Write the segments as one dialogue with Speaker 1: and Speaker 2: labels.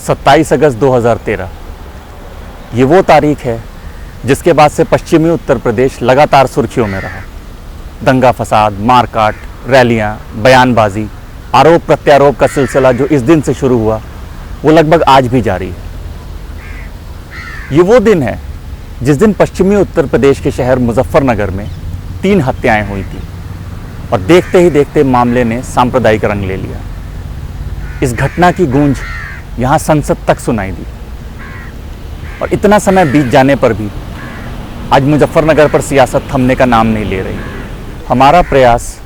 Speaker 1: 27 अगस्त 2013 ये वो तारीख है जिसके बाद से पश्चिमी उत्तर प्रदेश लगातार सुर्खियों में रहा। दंगा फसाद, मारकाट, रैलियां, बयानबाजी, आरोप प्रत्यारोप का सिलसिला जो इस दिन से शुरू हुआ वो लगभग आज भी जारी है। ये वो दिन है जिस दिन पश्चिमी उत्तर प्रदेश के शहर मुजफ्फरनगर में 3 हत्याएं हुई थी और देखते ही देखते मामले ने सांप्रदायिक रंग ले लिया। इस घटना की गूंज यहाँ संसद तक सुनाई दी और इतना समय बीत जाने पर भी आज मुजफ्फरनगर पर सियासत थमने का नाम नहीं ले रही। हमारा प्रयास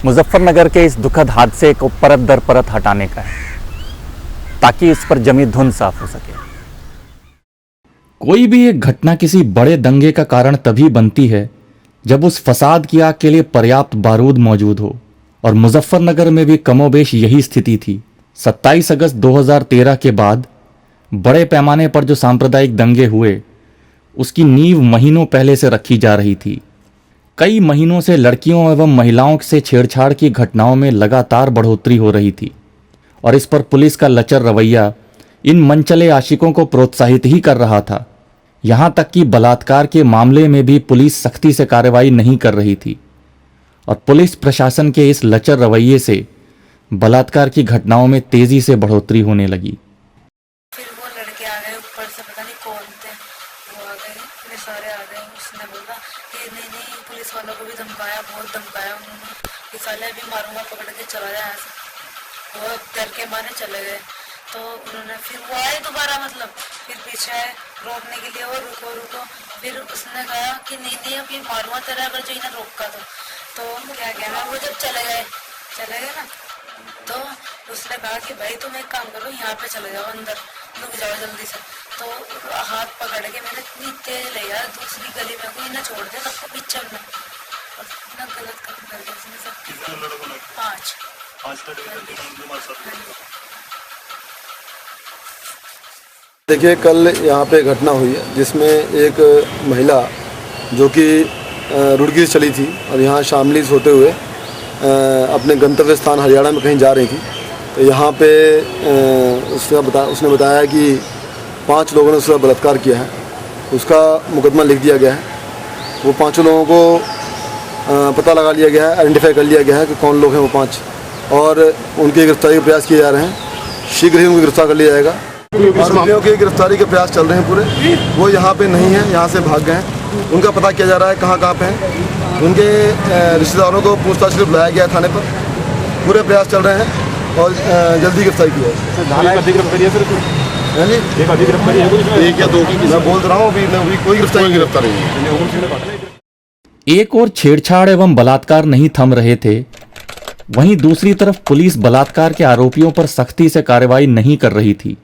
Speaker 1: मुजफ्फरनगर के इस दुखद हादसे को परत दर परत हटाने का है ताकि इस पर जमी धुंध साफ हो सके।
Speaker 2: कोई भी एक घटना किसी बड़े दंगे का कारण तभी बनती है जब उस फसाद की आग के लिए पर्याप्त बारूद मौजूद हो, और मुजफ्फरनगर में भी कमोबेश यही स्थिति थी। 27 अगस्त 2013 के बाद बड़े पैमाने पर जो सांप्रदायिक दंगे हुए उसकी नींव महीनों पहले से रखी जा रही थी। कई महीनों से लड़कियों एवं महिलाओं से छेड़छाड़ की घटनाओं में लगातार बढ़ोतरी हो रही थी और इस पर पुलिस का लचर रवैया इन मनचले आशिकों को प्रोत्साहित ही कर रहा था। यहां तक कि बलात्कार के मामले में भी पुलिस सख्ती से कार्रवाई नहीं कर रही थी और पुलिस प्रशासन के इस लचर रवैये से बलात्कार की घटनाओं में तेजी से बढ़ोतरी होने लगी।
Speaker 3: फिर वो लड़के आ गए ऊपर से, पता नहीं कौन थे, वो आ गए, इतने सारे आ गए। उसने बोला कि नहीं, पुलिस वालों को भी धमकाया, बहुत धमकाया उन्होंने कि साले अभी मारूंगा, पकड़ के चला जाए ऐसे। वो डर के मारे चले गए। तो उन्होंने फिर वो आए दोबारा, मतलब फिर पीछे आए रोकने के लिए, और रुको रुको। फिर उसने कहा कि नहीं अभी मारूंगा तेरा अगर जो इन्हें रोका तो क्या कहना। वो जब चले गए ना, तो उसने कहा कि भाई तुम एक काम करो, यहाँ पे चले जाओ, अंदर रुक जाओ जल्दी से। तो हाथ पकड़ के मैंने इतनी तेज ले गया दूसरी गली में, को इन्हें छोड़ दिया सबको पिक्चर में। और इतना गलत काम कर दिया उसने सब। 5।
Speaker 4: देखिए, कल यहाँ पे घटना हुई है जिसमें एक महिला जो कि रुड़की से चली थी और यहाँ शामली से होते हुए अपने गंतव्य स्थान हरियाणा में कहीं जा रही थी। तो यहाँ पे उसने बताया कि 5 लोगों ने उसका बलात्कार किया है। उसका मुकदमा लिख दिया गया है। वो 5 लोगों को पता लगा लिया गया है, आइडेंटिफाई कर लिया गया है कि कौन लोग हैं वो 5, और उनकी गिरफ्तारी के प्रयास किए जा रहे हैं। शीघ्र ही उनको गिरफ्तार कर लिया जाएगा। आरोपियों की गिरफ्तारी के प्रयास चल रहे हैं पूरे। वो यहाँ पे नहीं है, यहाँ से भाग गए हैं। उनका पता किया जा रहा है कहाँ पे हैं। उनके रिश्तेदारों को पूछताछ के लिए बुलाया गया है थाने पर। पूरे प्रयास चल रहे हैं और जल्दी गिरफ्तारी की है। मैं बोल रहा हूँ अभी कोई गिरफ्तारी नहीं।
Speaker 2: एक और छेड़छाड़ एवं बलात्कार नहीं थम रहे थे, वहीं दूसरी तरफ पुलिस बलात्कार के आरोपियों पर सख्ती से कार्रवाई नहीं कर रही थी।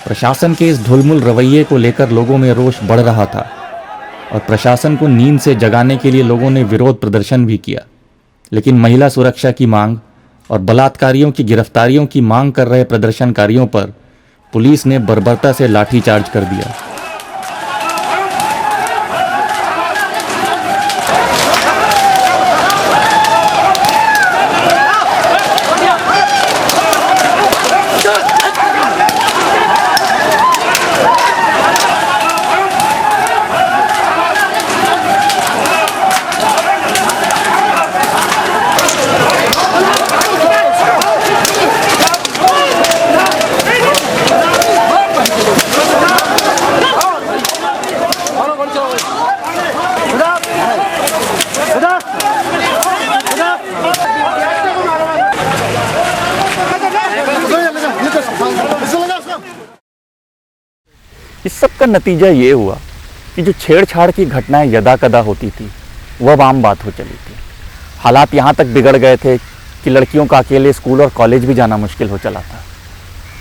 Speaker 2: प्रशासन के इस ढुलमुल रवैये को लेकर लोगों में रोष बढ़ रहा था और प्रशासन को नींद से जगाने के लिए लोगों ने विरोध प्रदर्शन भी किया। लेकिन महिला सुरक्षा की मांग और बलात्कारियों की गिरफ्तारियों की मांग कर रहे प्रदर्शनकारियों पर पुलिस ने बर्बरता से लाठीचार्ज कर दिया।
Speaker 1: इस सब का नतीजा ये हुआ कि जो छेड़छाड़ की घटनाएं यदाकदा होती थी वह अब आम बात हो चली थी। हालात यहाँ तक बिगड़ गए थे कि लड़कियों का अकेले स्कूल और कॉलेज भी जाना मुश्किल हो चला था।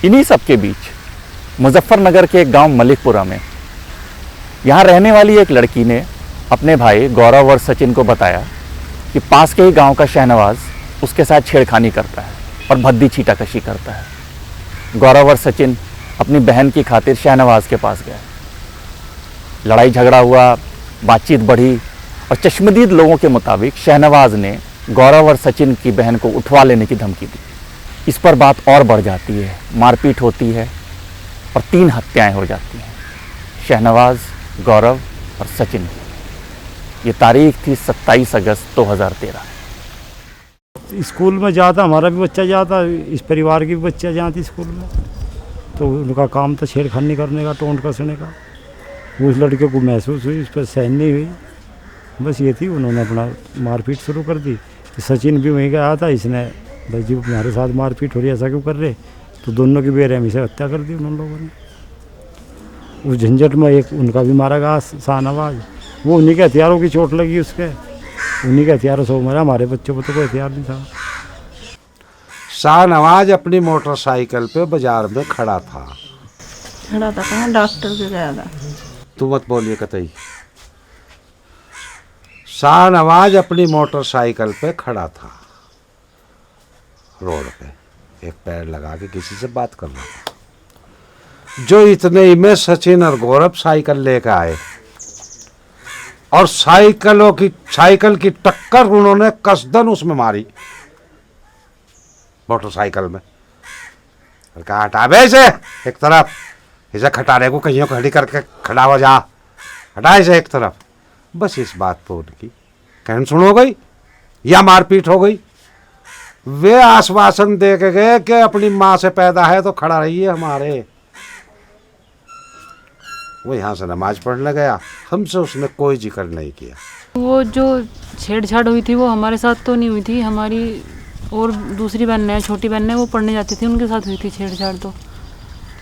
Speaker 1: इन्हीं सब के बीच मुजफ्फरनगर के एक गांव मलिकपुरा में यहाँ रहने वाली एक लड़की ने अपने भाई गौरव और सचिन को बताया कि पास के ही गांव का शहनवाज उसके साथ छेड़खानी करता है और भद्दी छीटाकशी करता है। गौरव और सचिन अपनी बहन की खातिर शहनवाज के पास गए। लड़ाई झगड़ा हुआ, बातचीत बढ़ी और चश्मदीद लोगों के मुताबिक शहनवाज ने गौरव और सचिन की बहन को उठवा लेने की धमकी दी। इस पर बात और बढ़ जाती है, मारपीट होती है और 3 हत्याएं हो जाती हैं, शहनवाज, गौरव और सचिन की। ये तारीख थी 27 अगस्त 2013।
Speaker 5: स्कूल में जाता, हमारा भी बच्चा जाता, इस परिवार की भी बच्चा जाती स्कूल में, तो उनका काम था छेड़खानी करने का, टोंट कसने का। उस लड़के को महसूस हुई, उस पर सहन नहीं हुई, बस ये थी, उन्होंने अपना मारपीट शुरू कर दी। सचिन भी वहीं गया था, इसने भाई जी हमारे साथ मारपीट हो रही है, ऐसा क्यों कर रहे, तो दोनों की बेरहमी से हत्या कर दी उन लोगों ने। उस झंझट में एक उनका भी मारा गया, शाहनवाज, वो उन्हीं के हथियारों की चोट लगी, उसके उन्हीं के हथियारों से मरा, हमारे बच्चों को तो कोई हथियार नहीं था।
Speaker 6: शाहनवाज अपनी मोटरसाइकिल पे बाजार में खड़ा था
Speaker 7: कहाँ डॉक्टर के गया था।
Speaker 6: तू मत बोलिए कतई। शाहनवाज अपनी मोटरसाइकिल पे खड़ा था रोड पे, एक पैर लगा के किसी से बात कर रहा था। जो इतने ही में सचिन और गौरव साइकिल लेकर आए और साइकिल की टक्कर उन्होंने कसदन उसमें मारी, मोटरसाइकिल में। और कहा हटा बे इसे एक तरफ, इसे खटाने को कहीं खड़ी करके खड़ा हो जा, हटा इसे एक तरफ। बस इस बात पर उनकी कहन सुन हो गई या मारपीट हो गई। वे आश्वासन दे के गए कि अपनी माँ से पैदा है तो खड़ा रहिए हमारे। वो यहाँ से नमाज पढ़ने गया, हमसे उसने कोई जिक्र नहीं किया।
Speaker 7: वो जो छेड़छाड़ हुई थी वो हमारे साथ तो नहीं हुई थी, हमारी और दूसरी बहन है, छोटी बहन है, वो पढ़ने जाती थी, उनके साथ हुई थी छेड़छाड़। तो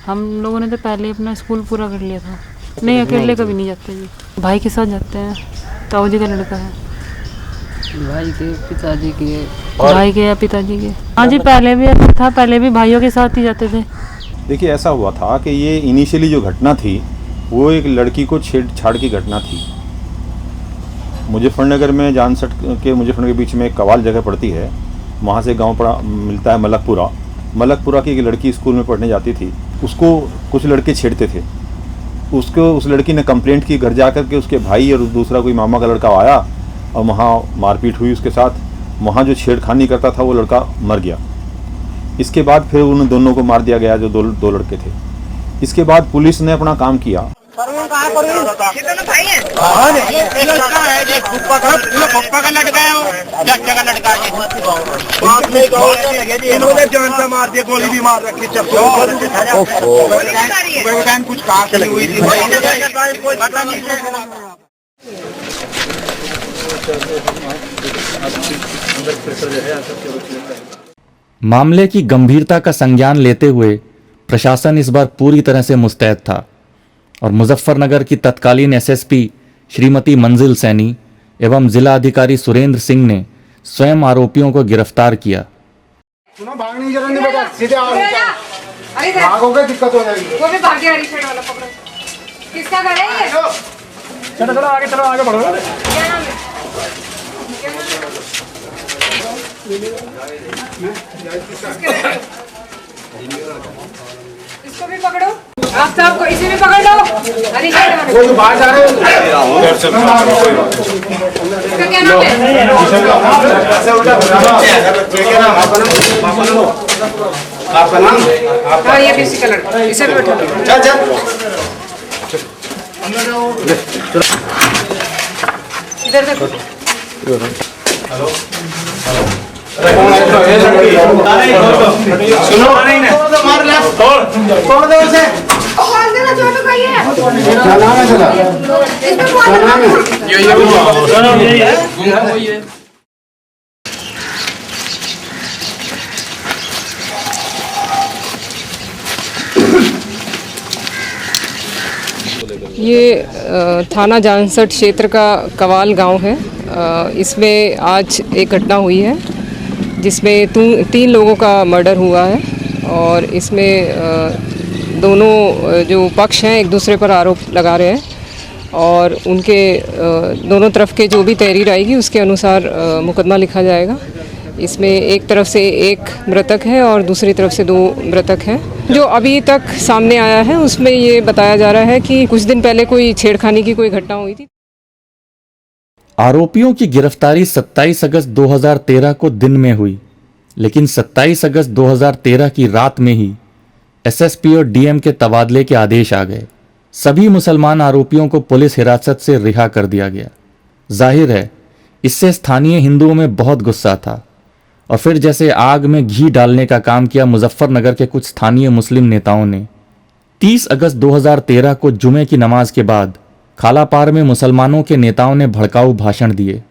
Speaker 7: हम लोगों ने तो पहले अपना स्कूल पूरा कर लिया था। नहीं, अकेले कभी नहीं जाते जी, भाई के साथ जाते हैं, ताऊ जी का लड़का है।
Speaker 8: भाई के पिताजी के
Speaker 7: भाई के या पिताजी के। हाँ जी, पहले भी ऐसा था, पहले भी भाइयों के साथ ही जाते थे।
Speaker 9: देखिए ऐसा हुआ था कि ये इनिशियली जो घटना थी वो एक लड़की को छेड़छाड़ की घटना थी। मुजफ्फरनगर में जानसठ के मुजफ्फरनगर के बीच में एक कवाल जगह पड़ती है, वहाँ से गांव पड़ा मिलता है मलकपुरा की एक लड़की स्कूल में पढ़ने जाती थी, उसको कुछ लड़के छेड़ते थे। उस लड़की ने कंप्लेंट की, घर जा कर के उसके भाई और दूसरा कोई मामा का लड़का आया और वहाँ मारपीट हुई उसके साथ। वहाँ जो छेड़खानी करता था वो लड़का मर गया। इसके बाद फिर उन दोनों को मार दिया गया, जो दो लड़के थे। इसके बाद पुलिस ने अपना काम किया।
Speaker 2: मामले की गंभीरता का संज्ञान लेते हुए प्रशासन इस बार पूरी तरह से मुस्तैद था और मुजफ्फरनगर की तत्कालीन एसएसपी श्रीमती मंजिल सैनी एवं जिला अधिकारी सुरेंद्र सिंह ने स्वयं आरोपियों को गिरफ्तार किया।
Speaker 10: सुनो, भागने की जरूरत नहीं, बेटा सीधे आओ, भागोगे दिक्कत हो जाएगी। वो भी भागे, हरी शर्ट वाला पकड़ो। किसका घर है ये? चलो आगे बढ़ो। क्या नाम है? इसको भी पकड़ो, आप सबको इसे भी पकड़ लो। हरी शर्ट वाले वो जो बाहर जा रहे हो, इसका क्या नाम है? आपका नाम? हाँ, ये किसी का लड़का, इसे भी बैठा लो। चल इधर देखो। हेलो, सुनो, तोड़ दो उसे।
Speaker 11: ये थाना जानसठ क्षेत्र का कवाल गांव है। इसमें आज एक घटना हुई है जिसमें 3 लोगों का मर्डर हुआ है और इसमें दोनों जो पक्ष हैं एक दूसरे पर आरोप लगा रहे हैं और उनके दोनों तरफ के जो भी तहरीर आएगी उसके अनुसार मुकदमा लिखा जाएगा। इसमें एक तरफ से एक मृतक है और दूसरी तरफ से 2 मृतक हैं। जो अभी तक सामने आया है उसमें ये बताया जा रहा है कि कुछ दिन पहले कोई छेड़खानी की कोई घटना हुई थी।
Speaker 2: आरोपियों की गिरफ्तारी 27 अगस्त 2013 को दिन में हुई, लेकिन 27 अगस्त 2013 की रात में ही एसएसपी और डीएम के तबादले के आदेश आ गए। सभी मुसलमान आरोपियों को पुलिस हिरासत से रिहा कर दिया गया। जाहिर है इससे स्थानीय हिंदुओं में बहुत गुस्सा था और फिर जैसे आग में घी डालने का काम किया मुजफ्फरनगर के कुछ स्थानीय मुस्लिम नेताओं ने। 30 अगस्त 2013 को जुमे की नमाज के बाद खालापार में मुसलमानों के नेताओं ने भड़काऊ भाषण दिए।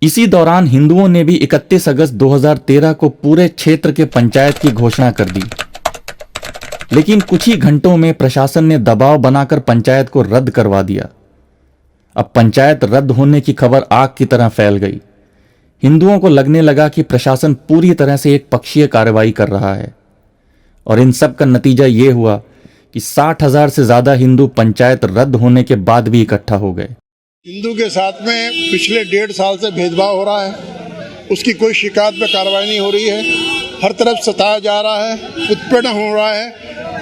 Speaker 2: इसी दौरान हिंदुओं ने भी 31 अगस्त 2013 को पूरे क्षेत्र के पंचायत की घोषणा कर दी। लेकिन कुछ ही घंटों में प्रशासन ने दबाव बनाकर पंचायत को रद्द करवा दिया। अब पंचायत रद्द होने की खबर आग की तरह फैल गई। हिंदुओं को लगने लगा कि प्रशासन पूरी तरह से एक पक्षीय कार्रवाई कर रहा है और इन सब का नतीजा ये हुआ कि 60,000 से ज्यादा हिंदू पंचायत रद्द होने के बाद भी इकट्ठा हो गए।
Speaker 12: हिंदू के साथ में पिछले 1.5 साल से भेदभाव हो रहा है, उसकी कोई शिकायत पे कार्रवाई नहीं हो रही है, हर तरफ सताया जा रहा है, उत्पीड़न हो रहा है,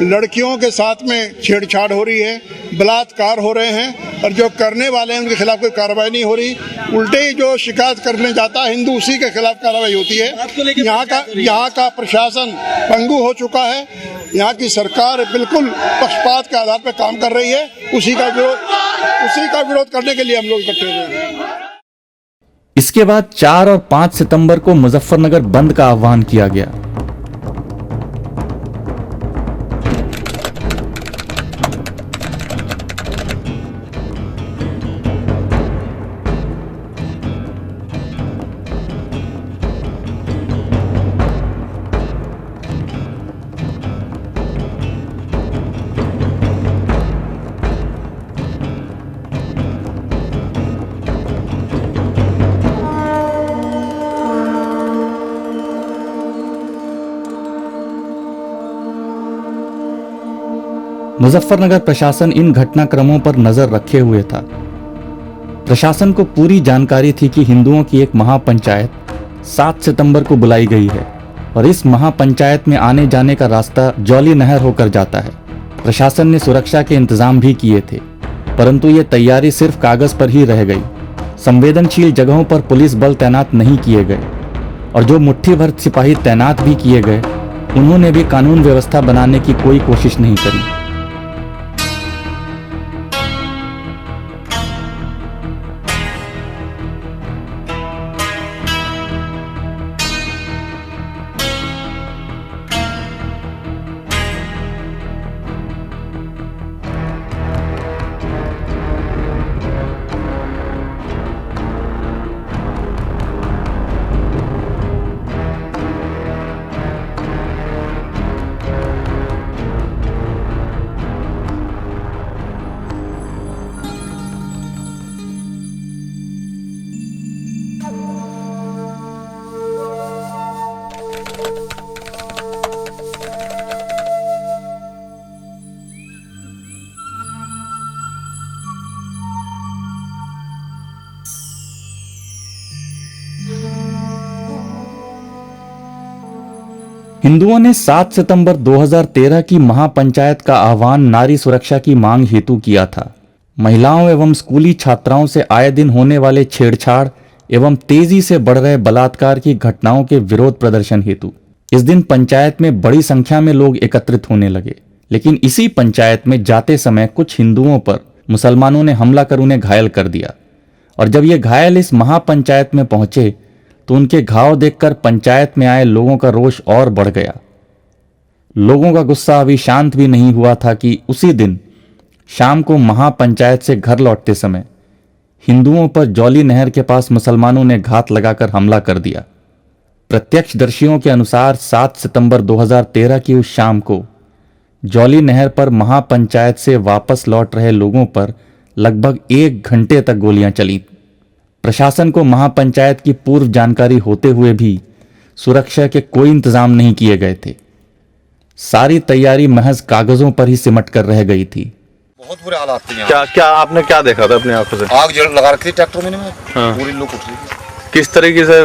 Speaker 12: लड़कियों के साथ में छेड़छाड़ हो रही है, बलात्कार हो रहे हैं और जो करने वाले हैं उनके खिलाफ कोई कार्रवाई नहीं हो रही। उल्टे ही जो शिकायत करने जाता है हिंदू उसी के खिलाफ कार्रवाई होती है। यहाँ का प्रशासन पंगु हो चुका है। यहाँ की सरकार बिल्कुल पक्षपात के आधार पर काम कर रही है। उसी का विरोध करने के लिए हम लोग इकट्ठे हुए हैं।
Speaker 2: इसके बाद 4 और 5 सितंबर को मुजफ्फरनगर बंद का आह्वान किया गया। मुजफ्फरनगर प्रशासन इन घटनाक्रमों पर नजर रखे हुए था। प्रशासन को पूरी जानकारी थी कि हिंदुओं की एक महापंचायत 7 सितंबर को बुलाई गई है और इस महापंचायत में आने जाने का रास्ता जौली नहर होकर जाता है। प्रशासन ने सुरक्षा के इंतजाम भी किए थे, परंतु ये तैयारी सिर्फ कागज पर ही रह गई। संवेदनशील जगहों पर पुलिस बल तैनात नहीं किए गए और जो मुट्ठी भर सिपाही तैनात भी किए गए उन्होंने भी कानून व्यवस्था बनाने की कोई कोशिश नहीं करी। हिंदुओं ने 7 सितंबर 2013 की महापंचायत का आह्वान नारी सुरक्षा की मांग हेतु किया था। महिलाओं एवं स्कूली छात्राओं से आए दिन होने वाले छेड़छाड़ एवं तेजी से बढ़ रहे बलात्कार की घटनाओं के विरोध प्रदर्शन हेतु इस दिन पंचायत में बड़ी संख्या में लोग एकत्रित होने लगे। लेकिन इसी पंचायत में जाते समय कुछ हिंदुओं पर मुसलमानों ने हमला कर उन्हें घायल कर दिया और जब ये घायल इस महापंचायत में पहुंचे तो उनके घाव देखकर पंचायत में आए लोगों का रोष और बढ़ गया। लोगों का गुस्सा अभी शांत भी नहीं हुआ था कि उसी दिन शाम को महापंचायत से घर लौटते समय हिंदुओं पर जौली नहर के पास मुसलमानों ने घात लगाकर हमला कर दिया। प्रत्यक्षदर्शियों के अनुसार 7 सितंबर 2013 की उस शाम को जौली नहर पर महापंचायत से वापस लौट रहे लोगों पर लगभग 1 घंटे तक गोलियां चली। प्रशासन को महापंचायत की पूर्व जानकारी होते हुए भी सुरक्षा के कोई इंतजाम नहीं किए गए थे। सारी तैयारी महज कागजों पर ही सिमट कर रह गई थी।
Speaker 13: बहुत बुरे हालात थे।
Speaker 9: क्या आपने क्या देखा था अपने आंखों से?
Speaker 13: आग जल लगा रखी थी ट्रैक्टर में।
Speaker 9: हाँ।
Speaker 13: पूरी लोग उठ रही थी।
Speaker 9: किस तरीके से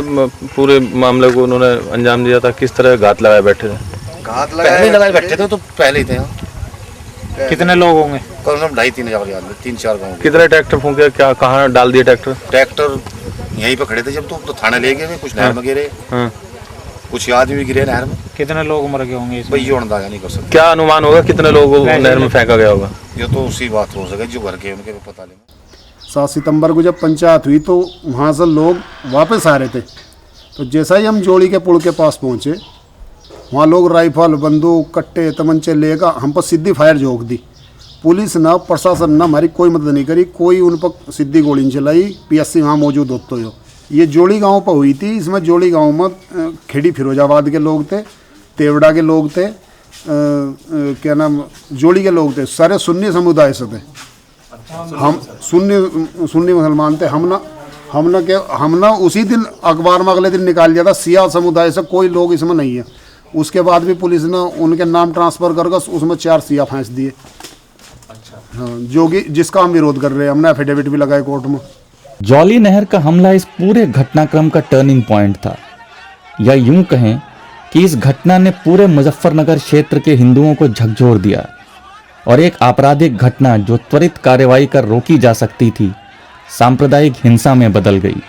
Speaker 9: पूरे मामले को उन्होंने अंजाम दिया था? किस तरह घात लगाए बैठे थे?
Speaker 13: घात लगाए बैठे थे तो पहले ही थे।
Speaker 9: कितने लोग होंगे?
Speaker 13: कम से कम 2,500-3,000 आदमी, 3-4 गाँव।
Speaker 9: कितने ट्रैक्टर फूंके? क्या कहाँ डाल दिए ट्रैक्टर?
Speaker 13: ट्रैक्टर यहीं पे खड़े थे जब तो थाने ले गए। कुछ नहर में गिरे, कुछ आदमी भी गिरे नहर में।
Speaker 14: कितने लोग मर गए होंगे?
Speaker 13: भाई ये अंदाजा नहीं कर सकते।
Speaker 9: क्या अनुमान होगा कितने लोगों को नहर में फेंका गया होगा?
Speaker 13: ये तो उसी बात हो सके जो घर के उनके पता लेंगे।
Speaker 12: 7 सितंबर को जब पंचायत हुई तो वहाँ से लोग वापस आ रहे थे। तो जैसा ही हम जोड़ी के पुल के पास पहुँचे वहाँ लोग राइफल, बंदूक, कट्टे, तमंचे लेकर हम पर सीधी फायर झोंक दी। पुलिस ना, प्रशासन ना हमारी कोई मदद नहीं करी। कोई उन पर सीधी गोली नहीं चलाई। PSC वहाँ मौजूद होते हो। ये जोड़ी गांव पर हुई थी। इसमें जोड़ी गांव में खेड़ी फिरोजाबाद के लोग थे, तेवड़ा के लोग थे, क्या नाम जोड़ी के लोग थे। सारे सुन्नी समुदाय से थे। हम सुन्नी मुसलमान थे। हमने उसी दिन अखबार में अगले दिन निकाल दिया था सिया समुदाय से कोई लोग इसमें नहीं है। उसके बाद भी पुलिस ने उनके नाम ट्रांसफ़र करके उसमें 4 सिया फांस दिए। हाँ, जो कि जिसका हम विरोध कर रहे हैं। हमने एफिडेविट भी लगाए कोर्ट में।
Speaker 2: जौली नहर का हमला इस पूरे घटनाक्रम का टर्निंग पॉइंट था, या यूं कहें कि इस घटना ने पूरे मुजफ्फरनगर क्षेत्र के हिंदुओं को झकझोर दिया और एक आपराधिक घटना जो त्वरित कार्रवाई कर रोकी जा सकती थी सांप्रदायिक हिंसा में बदल गई।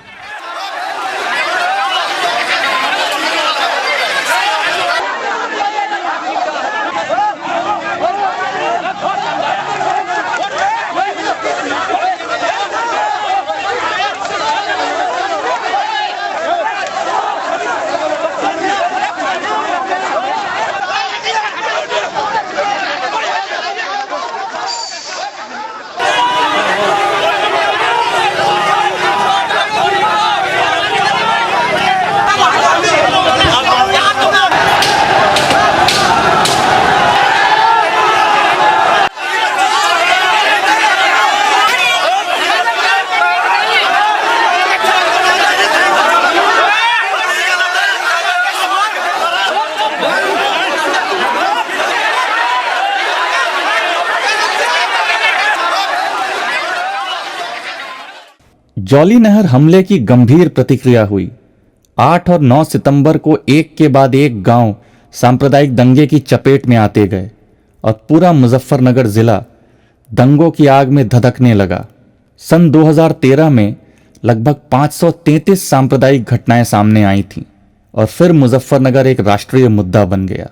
Speaker 2: जौली नहर हमले की गंभीर प्रतिक्रिया हुई। 8 और 9 सितंबर को एक के बाद एक गांव सांप्रदायिक दंगे की चपेट में आते गए और पूरा मुजफ्फरनगर जिला दंगों की आग में धधकने लगा। सन 2013 में लगभग 533 सांप्रदायिक घटनाएं सामने आई थीं और फिर मुजफ्फरनगर एक राष्ट्रीय मुद्दा बन गया।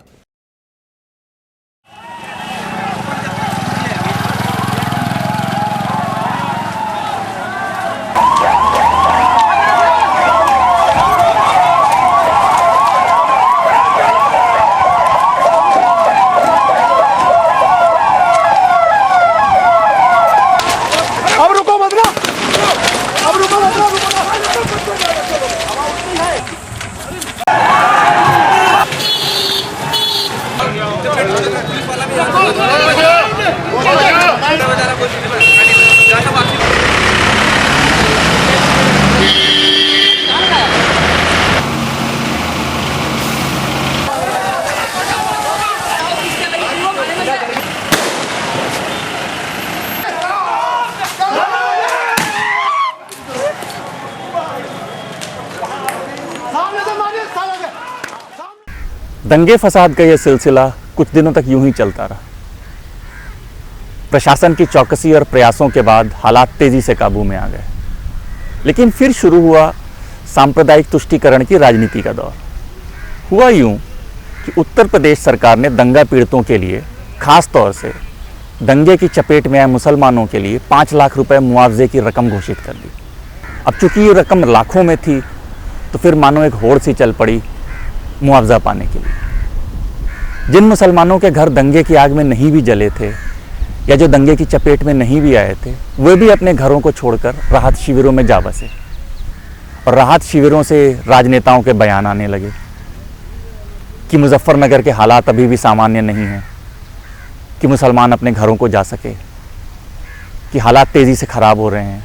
Speaker 1: दंगे फसाद का यह सिलसिला कुछ दिनों तक यूं ही चलता रहा। प्रशासन की चौकसी और प्रयासों के बाद हालात तेजी से काबू में आ गए, लेकिन फिर शुरू हुआ सांप्रदायिक तुष्टीकरण की राजनीति का दौर। हुआ यूं कि उत्तर प्रदेश सरकार ने दंगा पीड़ितों के लिए, खास तौर से दंगे की चपेट में आए मुसलमानों के लिए 5 लाख रुपए मुआवजे की रकम घोषित कर दी। अब चूंकि ये रकम लाखों में थी, तो फिर मानो एक होड़ सी चल पड़ी मुआवजा पाने के लिए। जिन मुसलमानों के घर दंगे की आग में नहीं भी जले थे या जो दंगे की चपेट में नहीं भी आए थे, वे भी अपने घरों को छोड़कर राहत शिविरों में जा बसे। और राहत शिविरों से राजनेताओं के बयान आने लगे कि मुजफ्फरनगर के हालात अभी भी सामान्य नहीं हैं, कि मुसलमान अपने घरों को जा सके, कि हालात तेज़ी से ख़राब हो रहे हैं।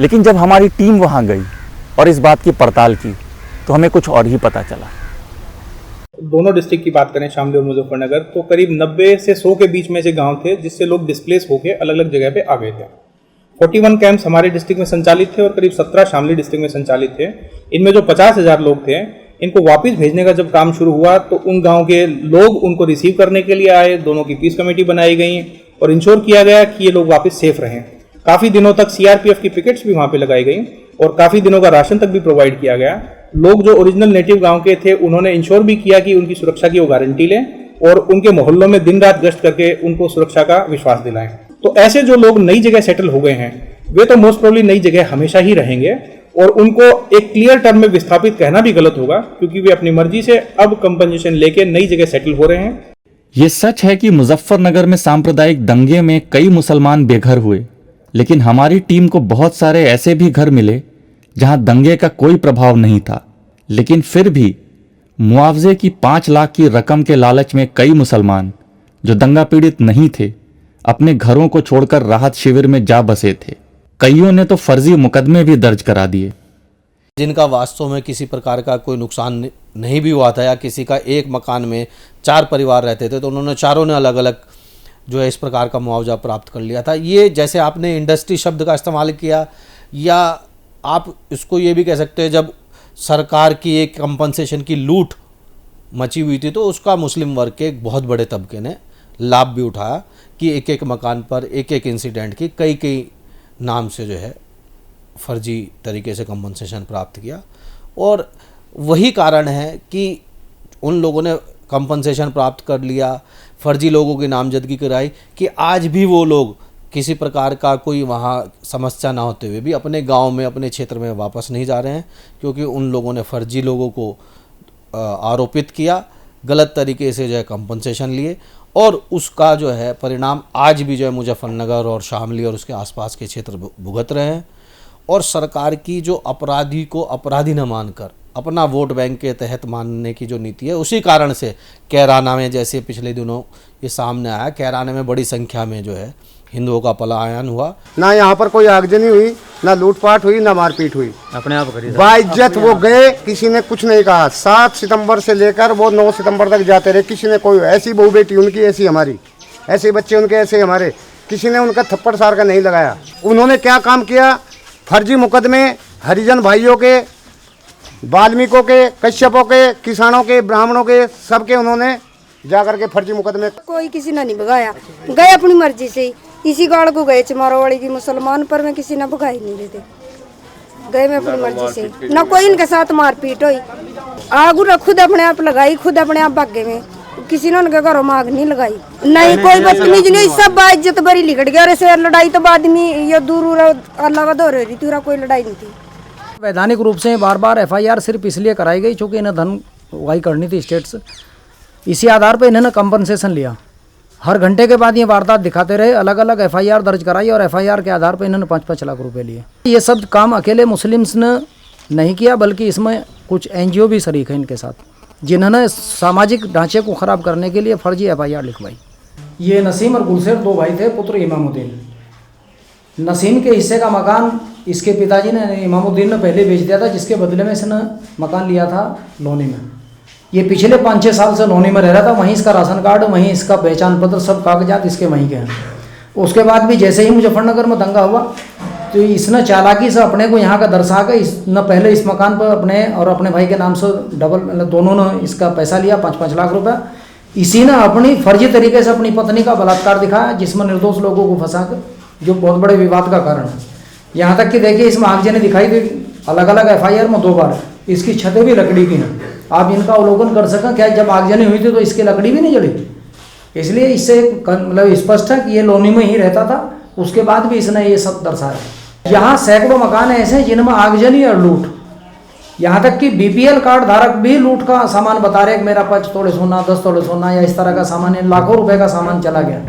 Speaker 1: लेकिन जब हमारी टीम वहाँ गई और इस बात की पड़ताल की, तो हमें कुछ और ही पता चला।
Speaker 14: दोनों डिस्ट्रिक्ट की बात करें, शामली और मुजफ्फरनगर, तो करीब 90 से 100 के बीच में से गांव थे जिससे लोग डिस्प्लेस होकर अलग अलग जगह पे आ गए थे। 41 कैंप्स हमारे डिस्ट्रिक्ट में संचालित थे और करीब 17 शामली डिस्ट्रिक्ट में संचालित थे। इनमें जो 50,000 लोग थे, इनको वापस भेजने का जब काम शुरू हुआ तो उन गाँव के लोग उनको रिसीव करने के लिए आए। दोनों की पीस कमेटी बनाई गई और इंश्योर किया गया कि ये लोग वापस सेफ रहें। काफ़ी दिनों तक सीआरपीएफ की पिकेट्स भी वहाँ पे लगाई गई और काफ़ी दिनों का राशन तक भी प्रोवाइड किया गया। लोग जो ओरिजिनल नेटिव गांव के थे, उन्होंने इंश्योर भी किया कि उनकी सुरक्षा की वो गारंटी लें और उनके मोहल्लों में दिन रात गश्त करके उनको सुरक्षा का विश्वास दिलाएं। तो ऐसे जो लोग नई जगह सेटल हो गए हैं, वे तो मोस्ट प्रोबेबली नई जगह हमेशा ही रहेंगे और उनको एक क्लियर टर्म में विस्थापित कहना भी गलत होगा, क्योंकि वे अपनी मर्जी से अब कंपनसेशन लेके नई जगह सेटल हो रहे हैं।
Speaker 2: ये सच है कि मुजफ्फरनगर में सांप्रदायिक दंगे में कई मुसलमान बेघर हुए, लेकिन हमारी टीम को बहुत सारे ऐसे भी घर मिले जहां दंगे का कोई प्रभाव नहीं था, लेकिन फिर भी मुआवजे की 5 लाख की रकम के लालच में कई मुसलमान जो दंगा पीड़ित नहीं थे, अपने घरों को छोड़कर राहत शिविर में जा बसे थे। कईयों ने तो फर्जी मुकदमे भी दर्ज करा दिए।
Speaker 15: जिनका वास्तव में किसी प्रकार का कोई नुकसान नहीं भी हुआ था, या किसी का एक मकान में 4 परिवार रहते थे तो उन्होंने चारों ने अलग अलग जो है इस प्रकार का मुआवजा प्राप्त कर लिया था। ये जैसे आपने इंडस्ट्री शब्द का इस्तेमाल किया, या आप इसको ये भी कह सकते हैं, जब सरकार की एक कंपनसेशन की लूट मची हुई थी तो उसका मुस्लिम वर्ग के एक बहुत बड़े तबके ने लाभ भी उठाया कि एक एक मकान पर एक एक इंसिडेंट की कई नाम से जो है फर्जी तरीके से कंपनसेशन प्राप्त किया। और वही कारण है कि उन लोगों ने कंपनसेशन प्राप्त कर लिया, फर्जी लोगों की नामजदगी कराई, कि आज भी वो लोग किसी प्रकार का कोई वहाँ समस्या ना होते हुए भी अपने गांव में, अपने क्षेत्र में वापस नहीं जा रहे हैं, क्योंकि उन लोगों ने फर्जी लोगों को आरोपित किया, गलत तरीके से जो है कंपनसेशन लिए, और उसका जो है परिणाम आज भी जो है मुजफ्फरनगर और शामली और उसके आसपास के क्षेत्र भुगत रहे हैं। और सरकार की जो अपराधी को अपराधी न मानकर अपना वोट बैंक के तहत मानने की जो नीति है, उसी कारण से कैराना में, जैसे पिछले दिनों ये सामने आया, कैराना में बड़ी संख्या में जो है हिंदुओं का पलायन हुआ।
Speaker 16: ना यहाँ पर कोई आगजनी हुई, ना लूटपाट हुई, ना मारपीट हुई,
Speaker 15: अपने आप
Speaker 16: बाइज्जत वो गए, किसी ने कुछ नहीं कहा। 7 सितंबर से लेकर वो 9 सितंबर तक जाते रहे। किसी ने कोई ऐसी बहू बेटी उनकी, ऐसी हमारी, ऐसे बच्चे उनके, ऐसे हमारे, किसी ने उनका थप्पड़ सार का नहीं लगाया। उन्होंने क्या काम किया? फर्जी मुकदमे हरिजन भाइयों के, वाल्मीकों के, कश्यपों के, किसानों के, ब्राह्मणों के, सबके उन्होंने जाकर के फर्जी मुकदमे।
Speaker 17: कोई किसी ने नहीं भगाया, गए अपनी मर्जी से ही। इसी गाड़ को गए चमारोवाड़ी की मुसलमान पर, में किसी ने भगाई नहीं देते, गए मैं अपनी मर्जी से। न कोई इनके साथ मारपीट हुई, आग खुद अपने आप लगाई, खुद अपने आप भागे में, किसी ने उनके घरों में आग नहीं लगाई। नहीं कोई बदतमीजी नहीं, सब इज्जत बरी लिखट गया। और लड़ाई तो बाद में ये दूर अल्लाह दो रही थी, कोई लड़ाई नहीं थी।
Speaker 18: वैधानिक रूप से बार बार एफआईआर सिर्फ इसलिए कराई गई क्योंकि इन्हें धन उगाही करनी थी स्टेट से। इसी आधार पर इन्होंने कंपनसेशन लिया। हर घंटे के बाद ये वारदात दिखाते रहे, अलग अलग एफआईआर दर्ज कराई और एफआईआर के आधार पर इन्होंने 5-5 लाख रुपए लिए। ये सब काम अकेले मुस्लिम्स ने नहीं किया, बल्कि इसमें कुछ एनजीओ भी शरीक है इनके साथ, जिन्होंने सामाजिक ढांचे को ख़राब करने के लिए फर्जी एफआईआर लिखवाई। ये नसीम और गुलशेर 2 भाई थे, पुत्र इमामुद्दीन। नसीम के हिस्से का मकान इसके पिताजी ने, इमामुद्दीन ने पहले बेच दिया था, जिसके बदले में इसने मकान लिया था लोनी में। ये पिछले 5-6 साल से लोनी में रह रहा था, वहीं इसका राशन कार्ड, वहीं इसका पहचान पत्र, सब कागजात इसके वहीं के हैं। उसके बाद भी जैसे ही मुजफ्फरनगर में दंगा हुआ तो इसने चालाकी से अपने को यहाँ का दर्शा कर न पहले इस मकान पर अपने और अपने भाई के नाम से डबल मतलब दोनों ने इसका पैसा लिया 5-5 लाख रुपया। इसी ने अपनी फर्जी तरीके से अपनी पत्नी का बलात्कार दिखाया, जिसमें निर्दोष लोगों को फंसा कर, जो बहुत बड़े विवाद का कारण है। यहाँ तक कि देखिए इसमें आगजनी दिखाई दी अलग अलग FIR में 2 बार। इसकी छतें भी लकड़ी की हैं, आप इनका अवलोकन कर सकें। क्या जब आगजनी हुई थी तो इसकी लकड़ी भी नहीं जली? इसलिए इससे मतलब स्पष्ट है कि ये लोनी में ही रहता था। उसके बाद भी इसने ये सब दर्शाया। यहाँ सैकड़ों मकान ऐसे हैं जिनमें आगजनी और लूट, यहाँ तक कि BPL कार्ड धारक भी लूट का सामान बता रहे कि मेरा 5 तोले सोना, 10 तोले सोना या इस तरह का सामान, लाखों रुपए का सामान चला गया।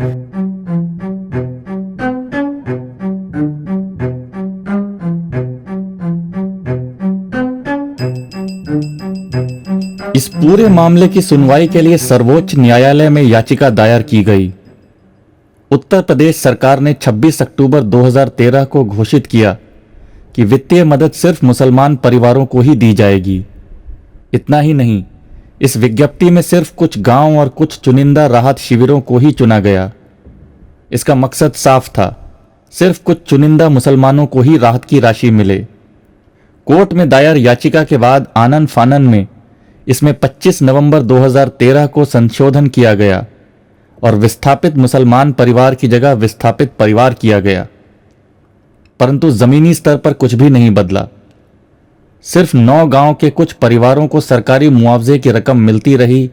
Speaker 2: इस पूरे मामले की सुनवाई के लिए सर्वोच्च न्यायालय में याचिका दायर की गई। उत्तर प्रदेश सरकार ने 26 अक्टूबर 2013 को घोषित किया कि वित्तीय मदद सिर्फ मुसलमान परिवारों को ही दी जाएगी। इतना ही नहीं, इस विज्ञप्ति में सिर्फ कुछ गांव और कुछ चुनिंदा राहत शिविरों को ही चुना गया। इसका मकसद साफ था, सिर्फ कुछ चुनिंदा मुसलमानों को ही राहत की राशि मिले। कोर्ट में दायर याचिका के बाद आनन फानन में इसमें 25 नवंबर 2013 को संशोधन किया गया और विस्थापित मुसलमान परिवार की जगह विस्थापित परिवार किया गया। परंतु जमीनी स्तर पर कुछ भी नहीं बदला। सिर्फ 9 गांव के कुछ परिवारों को सरकारी मुआवजे की रकम मिलती रही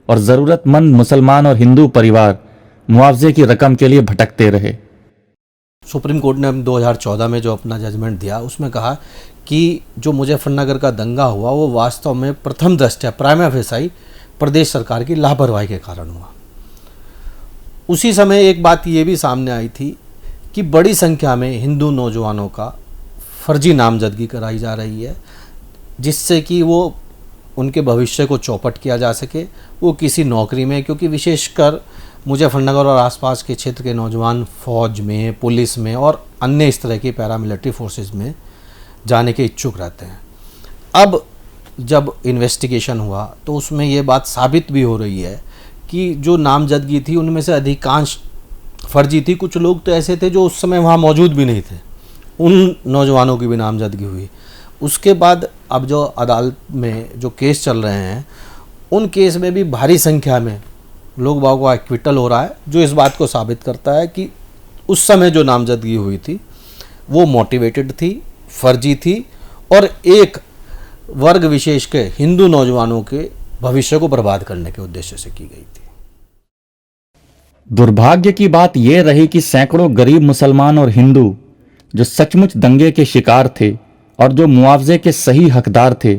Speaker 2: और जरूरतमंद मुसलमान और हिंदू परिवार मुआवजे की रकम के लिए भटकते रहे।
Speaker 15: सुप्रीम कोर्ट ने 2014 में जो अपना जजमेंट दिया उसमें कहा कि जो मुजफ्फरनगर का दंगा हुआ वो वास्तव में प्रथम दृष्टया प्राइमा फेसाई प्रदेश सरकार की लापरवाही के कारण हुआ। उसी समय एक बात ये भी सामने आई थी कि बड़ी संख्या में हिंदू नौजवानों का फर्जी नामजदगी कराई जा रही है, जिससे कि वो उनके भविष्य को चौपट किया जा सके, वो किसी नौकरी में, क्योंकि विशेषकर मुजफ्फरनगर और आसपास के क्षेत्र के नौजवान फौज में, पुलिस में और अन्य इस तरह की पैरामिलिट्री फोर्सेस में जाने के इच्छुक रहते हैं। अब जब इन्वेस्टिगेशन हुआ तो उसमें ये बात साबित भी हो रही है कि जो नामजदगी थी उनमें से अधिकांश फर्जी थी। कुछ लोग तो ऐसे थे जो उस समय वहाँ मौजूद भी नहीं थे, उन नौजवानों की भी नामजदगी हुई। उसके बाद अब जो अदालत में जो केस चल रहे हैं उन केस में भी भारी संख्या में लोग बागों का एक्विटल हो रहा है, जो इस बात को साबित करता है कि उस समय जो नामजदगी हुई थी वो मोटिवेटेड थी, फर्जी थी और एक वर्ग विशेष के हिंदू नौजवानों के भविष्य को बर्बाद करने के उद्देश्य से की गई थी।
Speaker 2: दुर्भाग्य की बात यह रही कि सैकड़ों गरीब मुसलमान और हिंदू जो सचमुच दंगे के शिकार थे और जो मुआवजे के सही हकदार थे,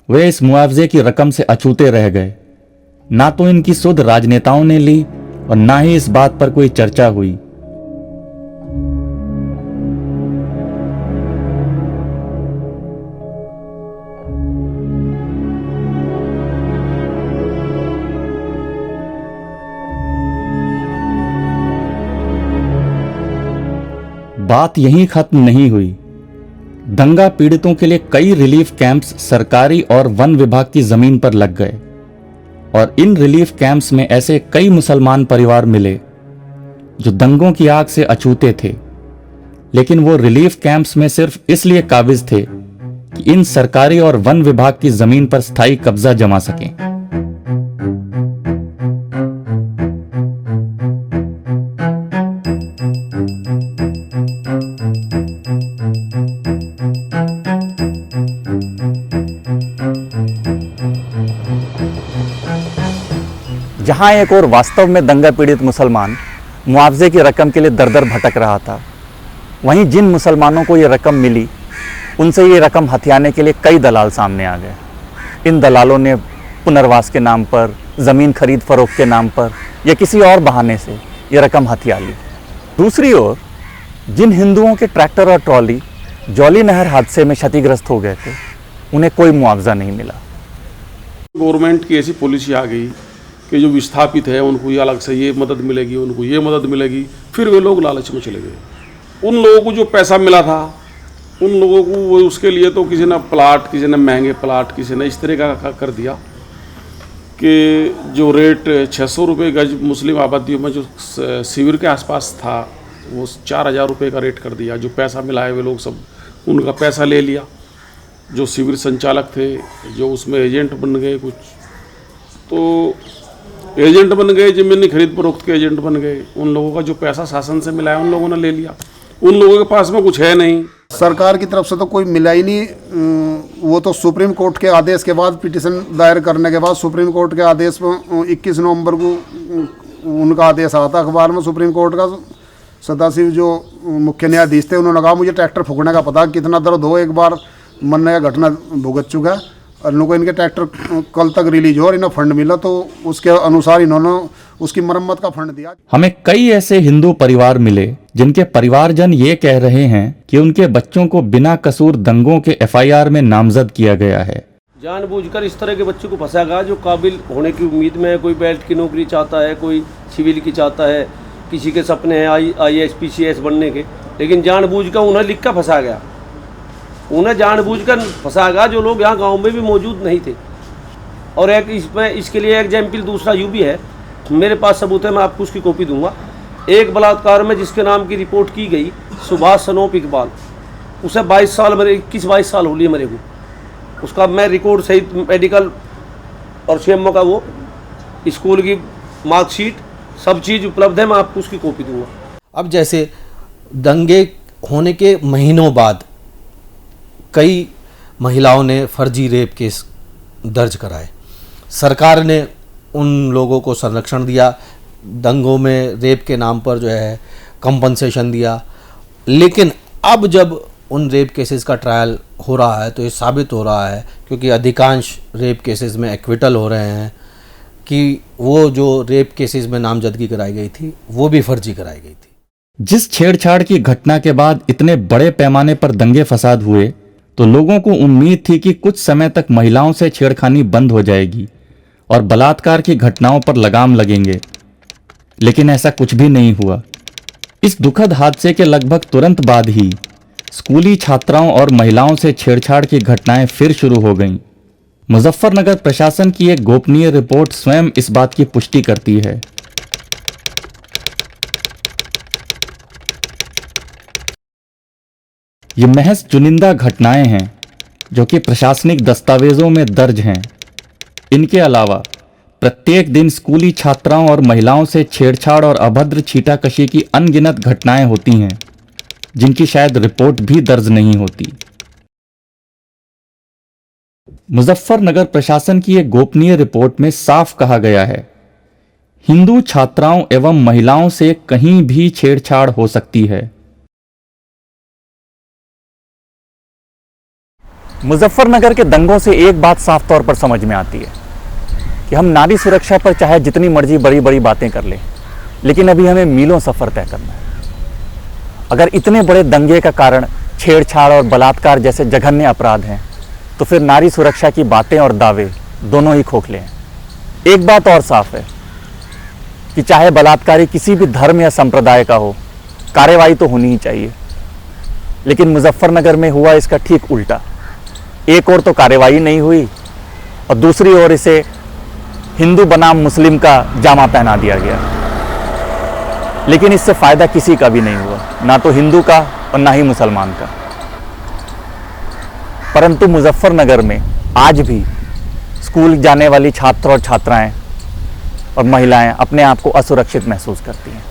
Speaker 2: वे इस मुआवजे की रकम से अछूते रह गए। ना तो इनकी सुध राजनेताओं ने ली और ना ही इस बात पर कोई चर्चा हुई। बात यहीं खत्म नहीं हुई। दंगा पीड़ितों के लिए कई रिलीफ कैंप्स सरकारी और वन विभाग की जमीन पर लग गए और इन रिलीफ कैंप्स में ऐसे कई मुसलमान परिवार मिले जो दंगों की आग से अछूते थे, लेकिन वो रिलीफ कैंप्स में सिर्फ इसलिए काबिज थे कि इन सरकारी और वन विभाग की जमीन पर स्थायी कब्जा जमा सकें।
Speaker 1: जहां एक और वास्तव में दंगा पीड़ित मुसलमान मुआवजे की रकम के लिए दर दर भटक रहा था, वहीं जिन मुसलमानों को ये रकम मिली उनसे ये रकम हथियाने के लिए कई दलाल सामने आ गए। इन दलालों ने पुनर्वास के नाम पर, ज़मीन खरीद फरोख्त के नाम पर या किसी और बहाने से ये रकम हथिया ली। दूसरी ओर जिन हिंदुओं के ट्रैक्टर और ट्रॉली जौली नहर हादसे में क्षतिग्रस्त हो गए थे, उन्हें कोई मुआवजा नहीं मिला।
Speaker 19: गवर्नमेंट की ऐसी पॉलिसी आ गई कि जो विस्थापित है उनको ये अलग से ये मदद मिलेगी, उनको ये मदद मिलेगी, फिर वे लोग लालच में चले गए। उन लोगों को जो पैसा मिला था उन लोगों को वो उसके लिए तो किसी ने प्लाट, किसी ने महंगे प्लाट, किसी ने इस तरह का कर दिया कि जो रेट 600 रुपये गज मुस्लिम आबादियों में जो शिविर के आसपास था वो 4,000 रुपये का रेट कर दिया। जो पैसा मिला है वे लोग सब उनका पैसा ले लिया। जो शिविर संचालक थे, जो उसमें एजेंट बन गए कुछ, तो एजेंट बन गए, जमीनी खरीद फरोख्त के एजेंट बन गए। उन लोगों का जो पैसा शासन से मिला है उन लोगों ने ले लिया। उन लोगों के पास में कुछ है नहीं।
Speaker 12: सरकार की तरफ से तो कोई मिला ही नहीं। वो तो सुप्रीम कोर्ट के आदेश के बाद, पिटीशन दायर करने के बाद, सुप्रीम कोर्ट के आदेश में 21 नवंबर को उनका आदेश आता अखबार में सुप्रीम कोर्ट का। सदाशिव जो मुख्य न्यायाधीश थे उन्होंने कहा मुझे ट्रैक्टर फूकने का पता, कितना दर्द हो, एक बार मरने का घटना भुगत चुका है और इनको इनके ट्रैक्टर कल तक रिलीज हो और इन्हें फंड मिला तो उसके अनुसार इन्होंने उसकी मरम्मत का फंड दिया।
Speaker 2: हमें कई ऐसे हिंदू परिवार मिले जिनके परिवारजन ये कह रहे हैं कि उनके बच्चों को बिना कसूर दंगों के एफआईआर में नामजद किया गया है।
Speaker 20: जानबूझकर इस तरह के बच्चों को फंसाएगा जो काबिल होने की उम्मीद में है। कोई बेल्ट की नौकरी चाहता है, कोई सिविल की चाहता है, किसी के सपने हैं IAS PCS बनने के, लेकिन जानबूझकर उन्हें लिख कर फंसा गया। उन्हें जानबूझकर फंसाएगा जो लोग यहाँ गांव में भी मौजूद नहीं थे। और एक इसमें इसके लिए एग्जाम्पल दूसरा यूँ भी है, मेरे पास सबूत है, मैं आपको उसकी कॉपी दूंगा। एक बलात्कार में जिसके नाम की रिपोर्ट की गई, सुभाष सनोप इकबाल, उसे 22 साल मरे, 21-22 साल हो लिए मरे को। उसका मैं रिकॉर्ड सहित मेडिकल और CMO का वो स्कूल की मार्कशीट सब चीज़ उपलब्ध है, मैं आपको उसकी कॉपी दूंगा।
Speaker 15: अब जैसे दंगे होने के महीनों बाद कई महिलाओं ने फर्जी रेप केस दर्ज कराए। सरकार ने उन लोगों को संरक्षण दिया, दंगों में रेप के नाम पर जो है कंपनसेशन दिया। लेकिन अब जब उन रेप केसेस का ट्रायल हो रहा है तो ये साबित हो रहा है, क्योंकि अधिकांश रेप केसेस में एक्विटल हो रहे हैं, कि वो जो रेप केसेस में नामजदगी कराई गई थी वो भी फर्जी कराई गई थी।
Speaker 2: जिस छेड़छाड़ की घटना के बाद इतने बड़े पैमाने पर दंगे फसाद हुए तो लोगों को उम्मीद थी कि कुछ समय तक महिलाओं से छेड़खानी बंद हो जाएगी और बलात्कार की घटनाओं पर लगाम लगेंगे, लेकिन ऐसा कुछ भी नहीं हुआ। इस दुखद हादसे के लगभग तुरंत बाद ही स्कूली छात्राओं और महिलाओं से छेड़छाड़ की घटनाएं फिर शुरू हो गईं। मुजफ्फरनगर प्रशासन की एक गोपनीय रिपोर्ट स्वयं इस बात की पुष्टि करती है। ये महज चुनिंदा घटनाएं हैं जो कि प्रशासनिक दस्तावेजों में दर्ज हैं। इनके अलावा प्रत्येक दिन स्कूली छात्राओं और महिलाओं से छेड़छाड़ और अभद्र छीटाकशी की अनगिनत घटनाएं होती हैं, जिनकी शायद रिपोर्ट भी दर्ज नहीं होती। मुजफ्फरनगर प्रशासन की एक गोपनीय रिपोर्ट में साफ कहा गया है, हिंदू छात्राओं एवं महिलाओं से कहीं भी छेड़छाड़ हो सकती है।
Speaker 1: मुजफ्फरनगर के दंगों से एक बात साफ तौर पर समझ में आती है कि हम नारी सुरक्षा पर चाहे जितनी मर्जी बड़ी बड़ी बातें कर लें, लेकिन अभी हमें मीलों सफ़र तय करना है। अगर इतने बड़े दंगे का कारण छेड़छाड़ और बलात्कार जैसे जघन्य अपराध हैं, तो फिर नारी सुरक्षा की बातें और दावे दोनों ही खोखले हैं। एक बात और साफ है कि चाहे बलात्कारी किसी भी धर्म या संप्रदाय का हो, कार्रवाई तो होनी ही चाहिए। लेकिन मुजफ्फरनगर में हुआ इसका ठीक उल्टा। एक और तो कार्रवाई नहीं हुई और दूसरी ओर इसे हिंदू बनाम मुस्लिम का जामा पहना दिया गया। लेकिन इससे फायदा किसी का भी नहीं हुआ, ना तो हिंदू का और ना ही मुसलमान का। परंतु मुजफ्फरनगर में आज भी स्कूल जाने वाली छात्र और छात्राएं और महिलाएं अपने आप को असुरक्षित महसूस करती हैं।